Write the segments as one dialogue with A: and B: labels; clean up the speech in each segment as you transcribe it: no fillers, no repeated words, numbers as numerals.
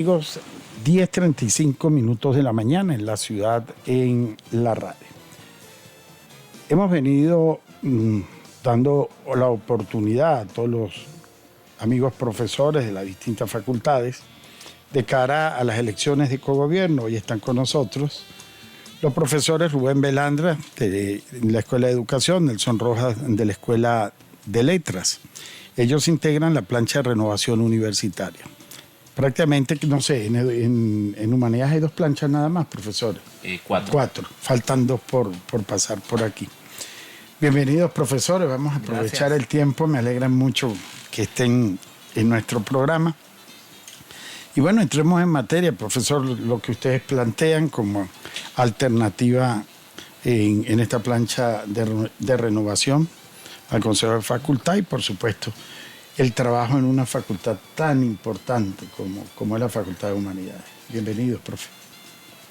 A: Amigos, 10:35 de la mañana en la ciudad, en la radio. Hemos venido dando la oportunidad a todos los amigos profesores de las distintas facultades de cara a las elecciones de cogobierno. Hoy están con nosotros los profesores Rubén Belandra de la Escuela de Educación, Nelson Rojas de la Escuela de Letras. Ellos integran la plancha de renovación universitaria. Prácticamente, no sé, en humanidades hay 2 planchas nada más, profesores.
B: 4.
A: 4, faltan 2 por pasar por aquí. Bienvenidos, profesores, vamos a aprovechar el tiempo, me alegra mucho que estén en nuestro programa. Y bueno, entremos en materia, profesor, lo que ustedes plantean como alternativa en esta plancha de renovación al Consejo de Facultad y, por supuesto, el trabajo en una facultad tan importante como es la Facultad de Humanidades. Bienvenidos, profe.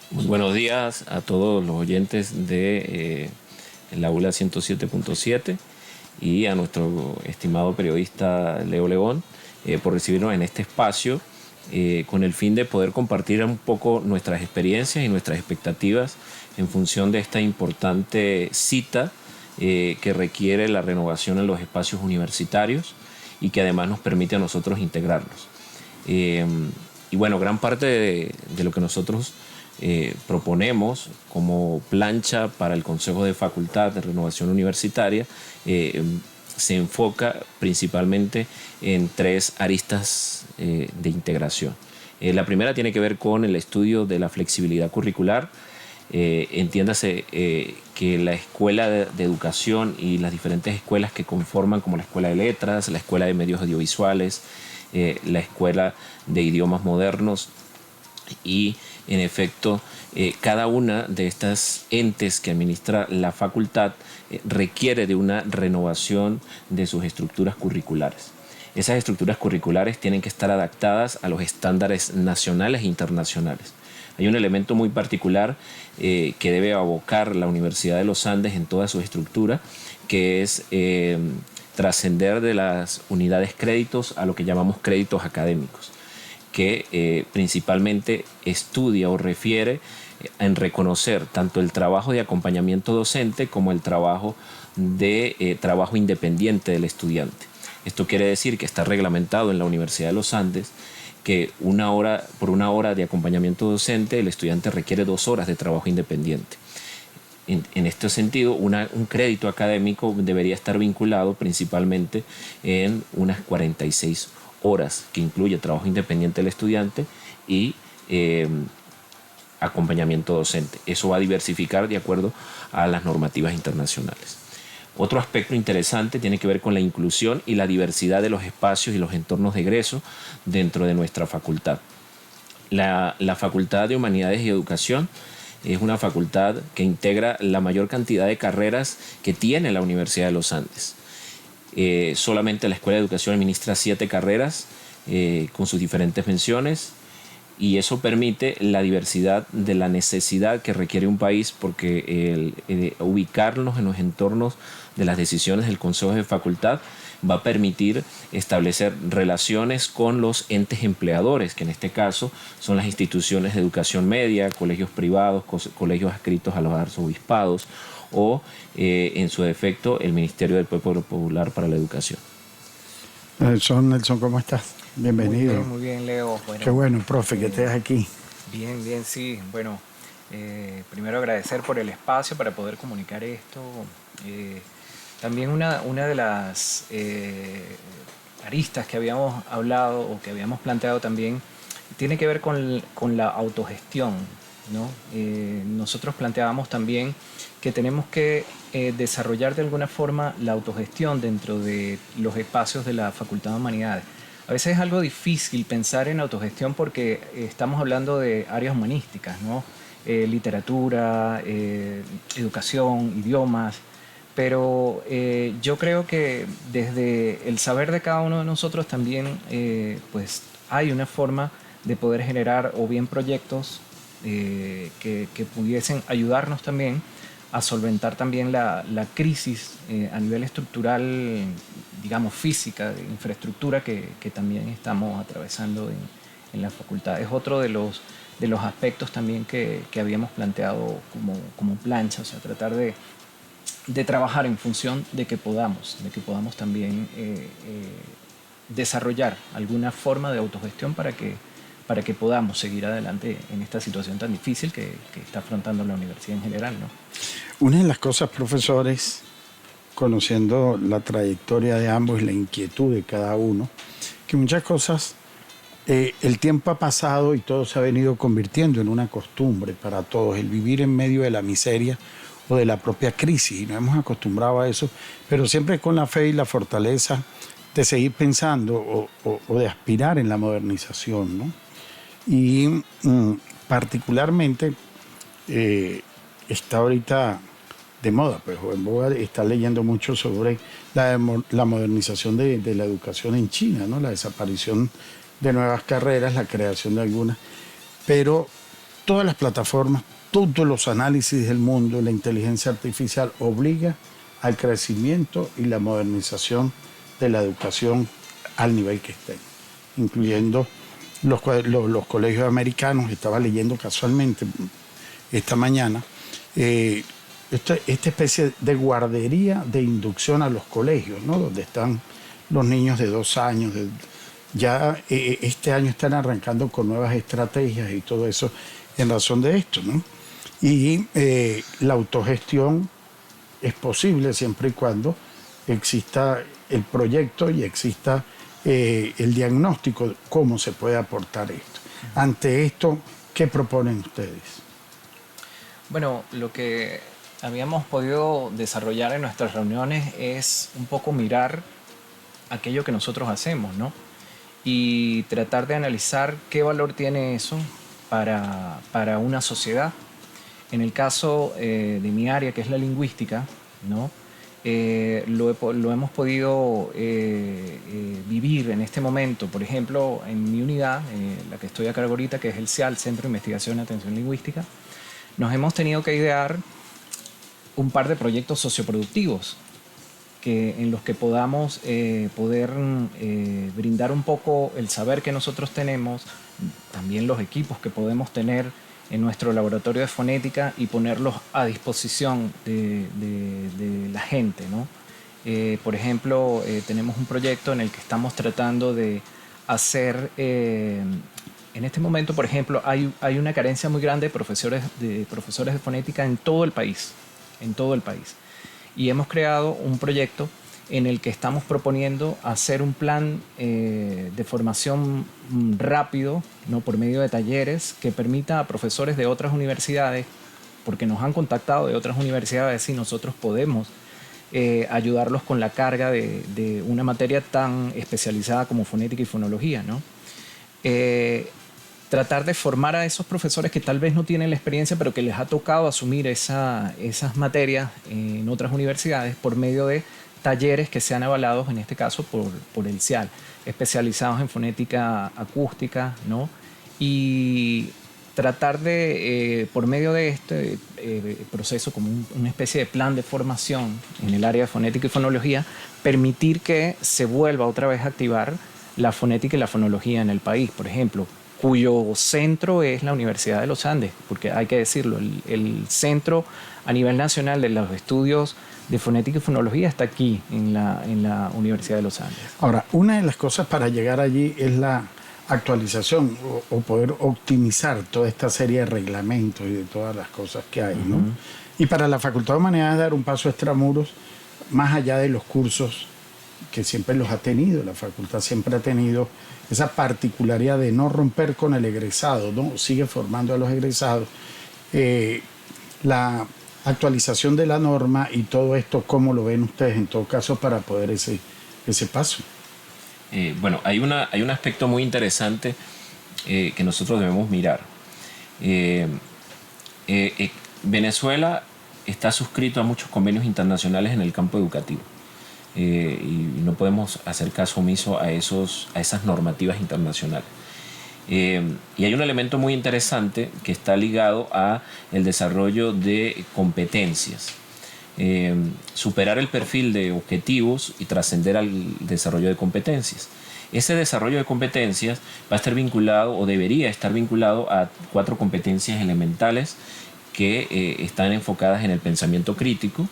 B: Muy buenos días a todos los oyentes de el Aula 107.7 y a nuestro estimado periodista Leo León por recibirnos en este espacio con el fin de poder compartir un poco nuestras experiencias y nuestras expectativas en función de esta importante cita que requiere la renovación en los espacios universitarios y que además nos permite a nosotros integrarnos. Y bueno, gran parte de lo que nosotros proponemos como plancha para el Consejo de Facultad de Renovación Universitaria se enfoca principalmente en 3 aristas de integración. La primera tiene que ver con el estudio de la flexibilidad curricular. Entiéndase que la Escuela de Educación y las diferentes escuelas que conforman, como la Escuela de Letras, la Escuela de Medios Audiovisuales, la Escuela de Idiomas Modernos y en efecto cada una de estas entes que administra la facultad requiere de una renovación de sus estructuras curriculares. Esas estructuras curriculares tienen que estar adaptadas a los estándares nacionales e internacionales. Hay un elemento muy particular que debe abocar la Universidad de los Andes en toda su estructura, que es trascender de las unidades créditos a lo que llamamos créditos académicos, que principalmente estudia o refiere en reconocer tanto el trabajo de acompañamiento docente como el trabajo de trabajo independiente del estudiante. Esto quiere decir que está reglamentado en la Universidad de los Andes que por una hora de acompañamiento docente el estudiante requiere 2 horas de trabajo independiente. En este sentido, un crédito académico debería estar vinculado principalmente en unas 46 horas, que incluye trabajo independiente del estudiante y acompañamiento docente. Eso va a diversificar de acuerdo a las normativas internacionales. Otro aspecto interesante tiene que ver con la inclusión y la diversidad de los espacios y los entornos de egreso dentro de nuestra facultad. La Facultad de Humanidades y Educación es una facultad que integra la mayor cantidad de carreras que tiene la Universidad de los Andes. Solamente la Escuela de Educación administra 7 carreras con sus diferentes menciones, y eso permite la diversidad de la necesidad que requiere un país, porque ubicarnos en los entornos de las decisiones del Consejo de Facultad va a permitir establecer relaciones con los entes empleadores, que en este caso son las instituciones de educación media, colegios privados, colegios adscritos a los arzobispados o, en su defecto, el Ministerio del Pueblo Popular para la Educación.
A: Nelson, ¿cómo estás? Bienvenido.
C: Muy bien, Leo. Bueno,
A: qué bueno, profe, que estés aquí.
C: Bien, sí. Bueno, primero agradecer por el espacio para poder comunicar esto. También una de las aristas que habíamos hablado o que habíamos planteado también tiene que ver con la autogestión, ¿no? Nosotros planteábamos también que tenemos que desarrollar de alguna forma la autogestión dentro de los espacios de la Facultad de Humanidades. A veces es algo difícil pensar en autogestión porque estamos hablando de áreas humanísticas, ¿no? Literatura, educación, idiomas, pero yo creo que desde el saber de cada uno de nosotros también pues hay una forma de poder generar o bien proyectos que pudiesen ayudarnos también a solventar también la crisis a nivel estructural, digamos física, de infraestructura que también estamos atravesando en la facultad. Es otro de los aspectos también que habíamos planteado como plancha, o sea, tratar de trabajar en función de que podamos también desarrollar alguna forma de autogestión para que podamos seguir adelante en esta situación tan difícil que está afrontando la universidad en general, ¿no?
A: Una de las cosas, profesores, conociendo la trayectoria de ambos y la inquietud de cada uno, que muchas cosas, el tiempo ha pasado y todo se ha venido convirtiendo en una costumbre para todos, el vivir en medio de la miseria o de la propia crisis, y nos hemos acostumbrado a eso, pero siempre con la fe y la fortaleza de seguir pensando o de aspirar en la modernización, ¿no? Y particularmente está ahorita de moda, pues en boga está leyendo mucho sobre la modernización de la educación en China, ¿no? La desaparición de nuevas carreras, la creación de algunas, pero todas las plataformas, todos los análisis del mundo, la inteligencia artificial obliga al crecimiento y la modernización de la educación al nivel que estén, incluyendo los colegios americanos. Estaba leyendo casualmente esta mañana esta especie de guardería de inducción a los colegios, ¿no? Donde están los niños de 2 años. Ya este año están arrancando con nuevas estrategias y todo eso en razón de esto, ¿no? Y la autogestión es posible siempre y cuando exista el proyecto y exista el diagnóstico de cómo se puede aportar esto. Ante esto, ¿qué proponen ustedes?
C: Bueno, lo que habíamos podido desarrollar en nuestras reuniones es un poco mirar aquello que nosotros hacemos, ¿no? Y tratar de analizar qué valor tiene eso para una sociedad. En el caso de mi área, que es la lingüística, ¿no? Lo hemos podido vivir en este momento. Por ejemplo, en mi unidad, la que estoy a cargo ahorita, que es el CIAL, Centro de Investigación y Atención Lingüística, nos hemos tenido que idear un par de proyectos socioproductivos en los que podamos poder brindar un poco el saber que nosotros tenemos, también los equipos que podemos tener en nuestro laboratorio de fonética y ponerlos a disposición de la gente, ¿no? Por ejemplo, tenemos un proyecto en el que estamos tratando de hacer, en este momento, por ejemplo, hay una carencia muy grande de profesores de fonética en todo el país, y hemos creado un proyecto en el que estamos proponiendo hacer un plan de formación rápido, ¿no? Por medio de talleres que permita a profesores de otras universidades, porque nos han contactado de otras universidades y nosotros podemos ayudarlos con la carga de una materia tan especializada como fonética y fonología, ¿no? Tratar de formar a esos profesores que tal vez no tienen la experiencia, pero que les ha tocado asumir esas materias en otras universidades por medio de talleres que sean avalados, en este caso, por el CIAL, especializados en fonética acústica, ¿no? Y tratar de, por medio de este proceso, como una especie de plan de formación en el área de fonética y fonología, permitir que se vuelva otra vez a activar la fonética y la fonología en el país, por ejemplo, cuyo centro es la Universidad de los Andes, porque hay que decirlo, el centro a nivel nacional de los estudios de fonética y fonología está aquí, en la Universidad de los Andes.
A: Ahora, una de las cosas para llegar allí es la actualización o poder optimizar toda esta serie de reglamentos y de todas las cosas que hay, ¿no? Y para la Facultad de Humanidades dar un paso extramuros, más allá de los cursos que siempre los ha tenido, la facultad siempre ha tenido esa particularidad de no romper con el egresado, ¿no? Sigue formando a los egresados. La actualización de la norma y todo esto, ¿cómo lo ven ustedes en todo caso para poder ese paso?
B: Bueno, hay un aspecto muy interesante que nosotros debemos mirar. Venezuela está suscrito a muchos convenios internacionales en el campo educativo y no podemos hacer caso omiso a esas normativas internacionales. Y hay un elemento muy interesante que está ligado a el desarrollo de competencias. Superar el perfil de objetivos y trascender al desarrollo de competencias. Ese desarrollo de competencias va a estar vinculado o debería estar vinculado a 4 competencias elementales que están enfocadas en el pensamiento crítico,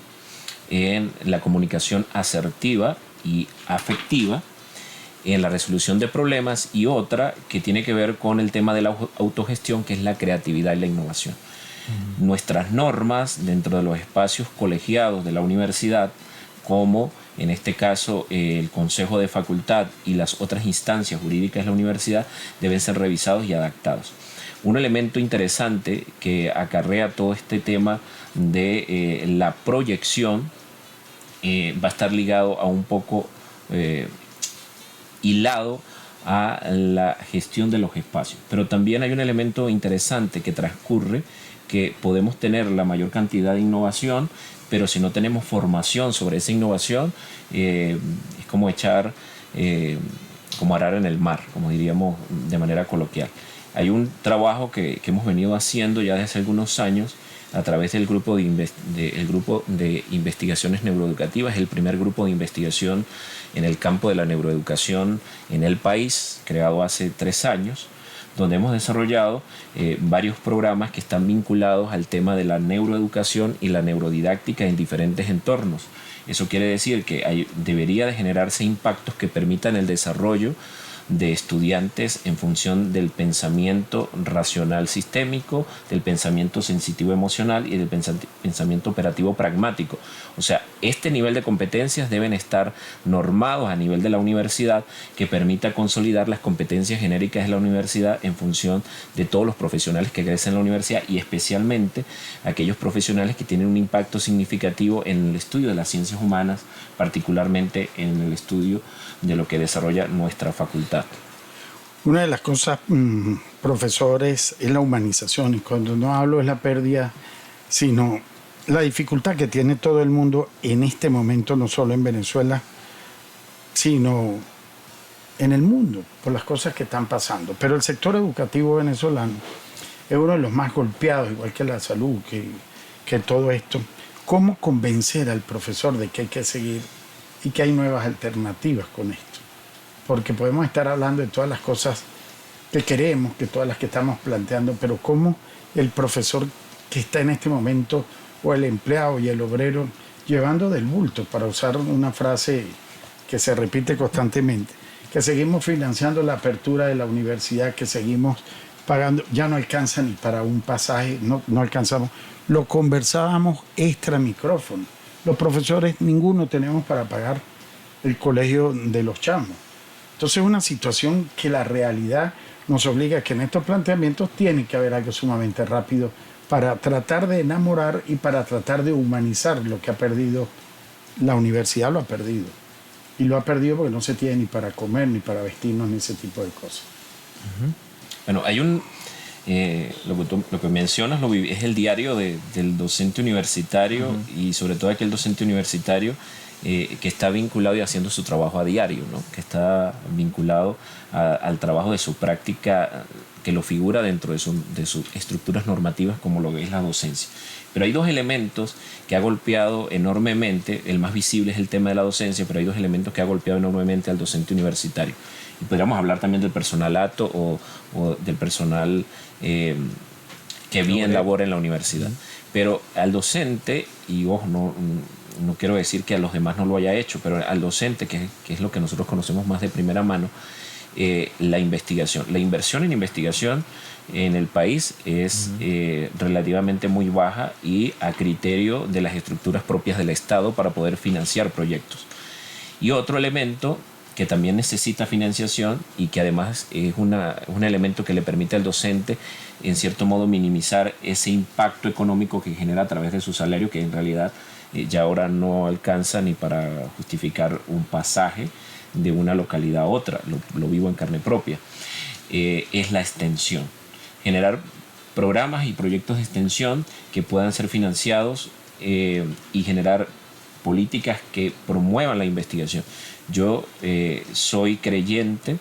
B: en la comunicación asertiva y afectiva, en la resolución de problemas, y otra que tiene que ver con el tema de la autogestión, que es la creatividad y la innovación. Nuestras normas dentro de los espacios colegiados de la universidad, como en este caso el Consejo de Facultad y las otras instancias jurídicas de la universidad, deben ser revisados y adaptados. Un elemento interesante que acarrea todo este tema de la proyección va a estar ligado a un poco hilado a la gestión de los espacios. Pero también hay un elemento interesante que transcurre, que podemos tener la mayor cantidad de innovación, pero si no tenemos formación sobre esa innovación, es como echar, como arar en el mar, como diríamos de manera coloquial. Hay un trabajo que hemos venido haciendo ya desde hace algunos años a través del grupo de investigaciones neuroeducativas, el primer grupo de investigación en el campo de la neuroeducación en el país, creado hace 3 años, donde hemos desarrollado varios programas que están vinculados al tema de la neuroeducación y la neurodidáctica en diferentes entornos. Eso quiere decir que debería de generarse impactos que permitan el desarrollo de estudiantes en función del pensamiento racional sistémico, del pensamiento sensitivo emocional y del pensamiento operativo pragmático. O sea, este nivel de competencias deben estar normados a nivel de la universidad, que permita consolidar las competencias genéricas de la universidad en función de todos los profesionales que egresan en la universidad, y especialmente aquellos profesionales que tienen un impacto significativo en el estudio de las ciencias humanas, particularmente en el estudio de lo que desarrolla nuestra facultad.
A: Una de las cosas, profesores, es la humanización, y cuando no hablo es la pérdida, sino la dificultad que tiene todo el mundo en este momento, no solo en Venezuela, sino en el mundo, por las cosas que están pasando. Pero el sector educativo venezolano es uno de los más golpeados, igual que la salud, que todo esto. ¿Cómo convencer al profesor de que hay que seguir y que hay nuevas alternativas con esto? Porque podemos estar hablando de todas las cosas que queremos, que todas las que estamos planteando, pero cómo el profesor que está en este momento, o el empleado y el obrero, llevando del bulto, para usar una frase que se repite constantemente, que seguimos financiando la apertura de la universidad, que seguimos pagando, ya no alcanza ni para un pasaje, no alcanzamos. Lo conversábamos extra micrófono. Los profesores, ninguno tenemos para pagar el colegio de los chamos. Entonces es una situación que la realidad nos obliga a que en estos planteamientos tiene que haber algo sumamente rápido para tratar de enamorar y para tratar de humanizar lo que ha perdido. La universidad lo ha perdido. Y lo ha perdido porque no se tiene ni para comer, ni para vestirnos, ni ese tipo de cosas.
B: Bueno, hay lo que mencionas es el diario del docente universitario, y sobre todo aquel docente universitario que está vinculado y haciendo su trabajo a diario, ¿no? Que está vinculado al trabajo de su práctica, que lo figura dentro de sus estructuras normativas, como lo que es la docencia. Pero hay 2 elementos que ha golpeado enormemente. El más visible es el tema de la docencia, pero hay 2 elementos que ha golpeado enormemente al docente universitario. Y podríamos hablar también del personalato o del personal que bien labora en la universidad. Pero al docente, y ojo, no quiero decir que a los demás no lo haya hecho, pero al docente, que es lo que nosotros conocemos más de primera mano, la investigación. La inversión en investigación en el país es relativamente muy baja, y a criterio de las estructuras propias del Estado para poder financiar proyectos. Y otro elemento que también necesita financiación, y que además es un elemento que le permite al docente en cierto modo minimizar ese impacto económico que genera a través de su salario, que en realidad ya ahora no alcanza ni para justificar un pasaje de una localidad a otra, lo vivo en carne propia, es la extensión. Generar programas y proyectos de extensión que puedan ser financiados y generar políticas que promuevan la investigación. Yo soy creyente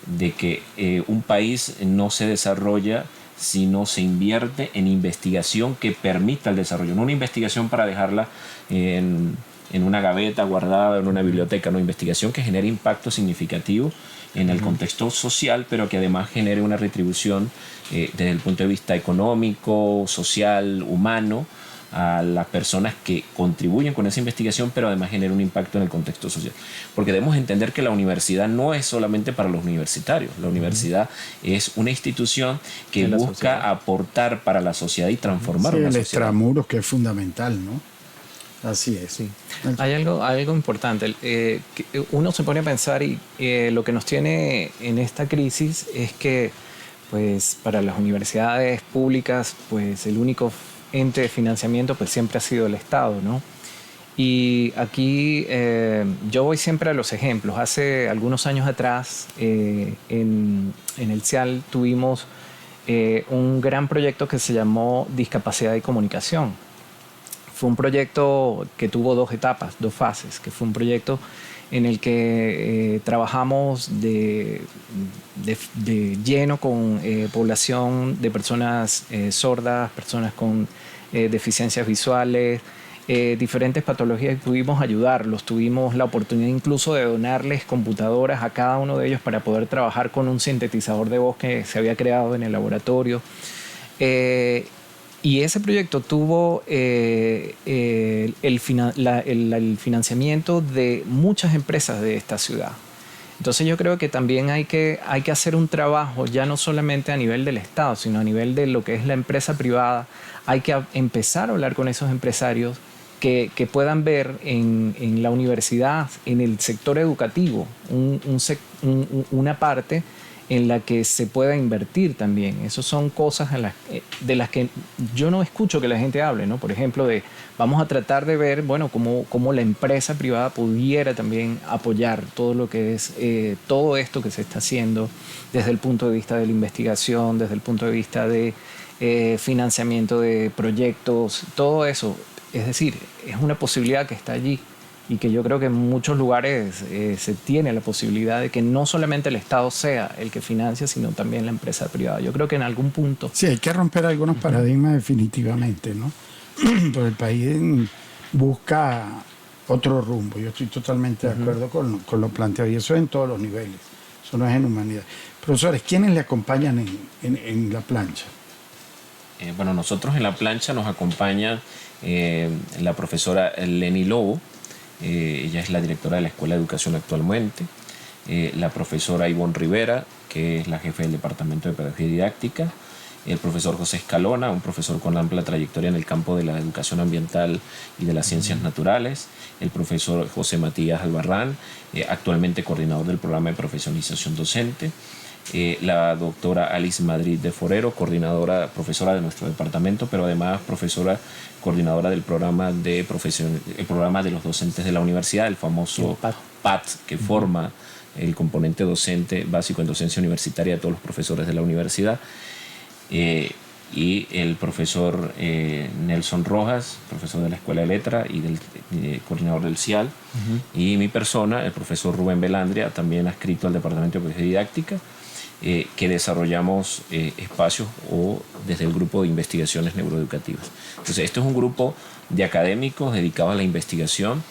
B: de que un país no se desarrolla si no se invierte en investigación que permita el desarrollo, no una investigación para dejarla en en una gaveta guardada en una biblioteca, no, investigación que genere impacto significativo en el contexto social, pero que además genere una retribución desde el punto de vista económico, social, humano, a las personas que contribuyen con esa investigación, pero además genera un impacto en el contexto social. Porque debemos entender que la universidad no es solamente para los universitarios. La universidad es una institución que busca aportar para la sociedad y transformar una
A: el
B: sociedad.
A: extramuros, que es fundamental, ¿no? Así es.
C: Sí. Hay algo importante. Que uno se pone a pensar y lo que nos tiene en esta crisis es que, pues, para las universidades públicas, pues, el único ente de financiamiento pues siempre ha sido el Estado, ¿no? Y aquí yo voy siempre a los ejemplos. Hace algunos años atrás en el CIAL tuvimos un gran proyecto que se llamó Discapacidad y Comunicación. Fue un proyecto que tuvo 2 etapas, 2 fases, que fue un proyecto en el que trabajamos de lleno con población de personas sordas, personas con deficiencias visuales, diferentes patologías, y pudimos ayudarlos. Tuvimos la oportunidad incluso de donarles computadoras a cada uno de ellos para poder trabajar con un sintetizador de voz que se había creado en el laboratorio. Y ese proyecto tuvo el financiamiento de muchas empresas de esta ciudad. Entonces yo creo que también hay que hacer un trabajo ya no solamente a nivel del Estado, sino a nivel de lo que es la empresa privada. Hay que empezar a hablar con esos empresarios que puedan ver en la universidad, en el sector educativo, una parte en la que se pueda invertir también. Esas son cosas de las que yo no escucho que la gente hable, ¿no? Por ejemplo, vamos a tratar de ver, bueno, cómo la empresa privada pudiera también apoyar todo lo que es todo esto que se está haciendo desde el punto de vista de la investigación, desde el punto de vista de financiamiento de proyectos, todo eso. Es decir, es una posibilidad que está allí. Y que yo creo que en muchos lugares se tiene la posibilidad de que no solamente el Estado sea el que financia, sino también la empresa privada. Yo creo que en algún punto...
A: Sí, hay que romper algunos paradigmas definitivamente, ¿no? Pero el país busca otro rumbo. Yo estoy totalmente de acuerdo con lo planteado, y eso es en todos los niveles. Eso no es en humanidad. Profesores, ¿quiénes le acompañan en la plancha?
B: Bueno, nosotros en la plancha nos acompaña la profesora Lenny Lobo. Ella es la directora de la Escuela de Educación actualmente. La profesora Ivonne Rivera, que es la jefe del Departamento de Pedagogía Didáctica. El profesor José Escalona, un profesor con amplia trayectoria en el campo de la educación ambiental y de las ciencias naturales. El profesor José Matías Albarrán, actualmente coordinador del programa de profesionalización docente. La doctora Alice Madrid de Forero, profesora de nuestro departamento, pero además profesora coordinadora del programa el programa de los docentes de la universidad, el famoso PAT, que forma el componente docente básico en docencia universitaria de todos los profesores de la universidad. Y el profesor Nelson Rojas, profesor de la Escuela de Letra y coordinador del CIAL. Y mi persona, el profesor Rubén Belandria, también adscrito al Departamento de Pedagogía Didáctica, que desarrollamos espacios desde el grupo de investigaciones neuroeducativas. Entonces, esto es un grupo de académicos dedicados a la investigación,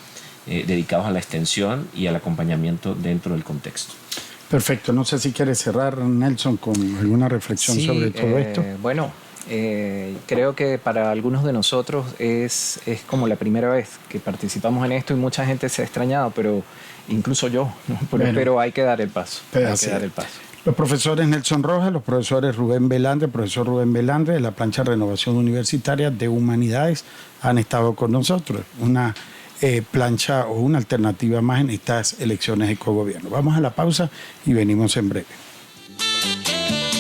B: dedicados a la extensión y al acompañamiento dentro del contexto.
A: Perfecto. No sé si quieres cerrar, Nelson, con alguna reflexión sobre todo esto.
C: Bueno, creo que para algunos de nosotros es como la primera vez que participamos en esto y mucha gente se ha extrañado, pero incluso yo, ¿no? Pero hay que dar el paso. Los
A: profesores Nelson Rojas, los profesores profesor Rubén Belandre de la plancha de Renovación Universitaria de Humanidades han estado con nosotros. Una plancha o una alternativa más en estas elecciones de cogobierno. Vamos a la pausa y venimos en breve.